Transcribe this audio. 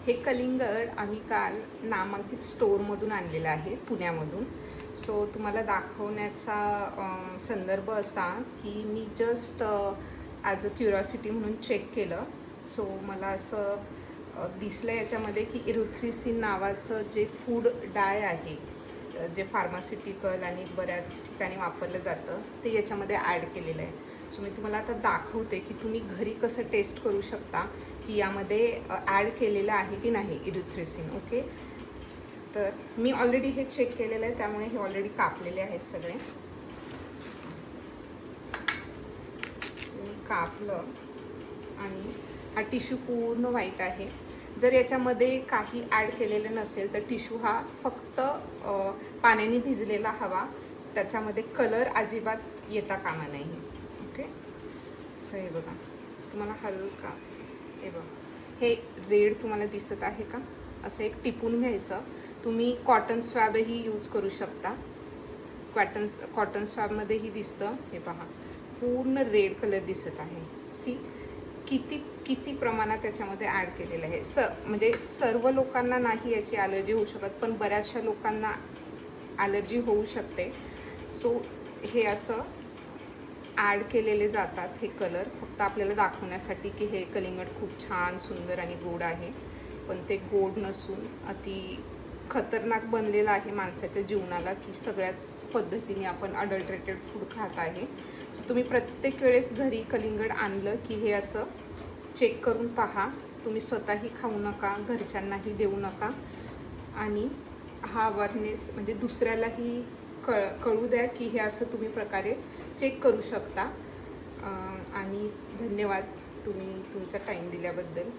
हे कलिंगड आम्ही काल नामांकित स्टोअरमधून आणलेलं आहे, पुण्यामधून. सो तुम्हाला दाखवण्याचा संदर्भ असा की मी जस्ट ॲज अ क्युरिओसिटी म्हणून चेक केलं. सो मला असं दिसलं याच्यामध्ये की इरुथ्रिसिन नावाचं जे फूड डाय आहे, जे फार्मास्युटिकल आणि बऱ्याच ठिकाणी वापरलं जातं, ते याच्यामध्ये ॲड केलेलं आहे. सो मी तुम्हाला आता दाखवते की तुम्ही घरी कसं टेस्ट करू शकता की यामध्ये ॲड केलेलं आहे की नाही इरुथ्रिसिन. ओके, तर मी ऑलरेडी हे चेक केलेलं आहे, त्यामुळे हे ऑलरेडी कापलेले आहेत सगळे. मी कापलं आणि हा टिश्यू पूर्ण व्हाईट आहे. जर याच्यामध्ये काही ॲड केलेलं नसेल तर टिश्यू हा फक्त पाण्याने भिजलेला हवा, त्याच्यामध्ये कलर अजिबात येता कामा नाही. ओके, सो हे बघा, तुम्हाला हलका हे बघा, हे रेड तुम्हाला दिसत आहे का? असं एक टिपून घ्यायचं. तुम्ही कॉटन स्वॅबही यूज करू शकता. कॉटन स्वॅबमध्येही दिसतं. हे पहा, पूर्ण रेड कलर दिसत आहे. सी किती प्रमाणात त्याच्यामध्ये ॲड केलेलं आहे. म्हणजे सर्व लोकांना नाही याची ॲलर्जी होऊ शकत, पण बऱ्याचशा लोकांना ॲलर्जी होऊ शकते. सो हे असं ॲड केलेले जातात हे कलर, फक्त आपल्याला दाखवण्यासाठी की हे कलिंगड खूप छान, सुंदर आणि गोड आहे. पण ते गोड नसून अति खतरनाक बनलेलं आहे माणसाच्या जीवनाला, की सगळ्याच पद्धतीने आपण अडल्ट्रेटेड फूड खात आहे. सो तुम्ही प्रत्येक वेळेस घरी कलिंगड आणलं की हे असं चेक करून पहा. तुम्ही स्वतःही खाऊ नका, घरच्यांनाही देऊ नका, आणि हा अवेअरनेस म्हणजे दुसऱ्यालाही कळू द्या की हे असं तुम्ही प्रकारे चेक करू शकता. आणि धन्यवाद तुम्ही तुमचा टाईम दिल्याबद्दल.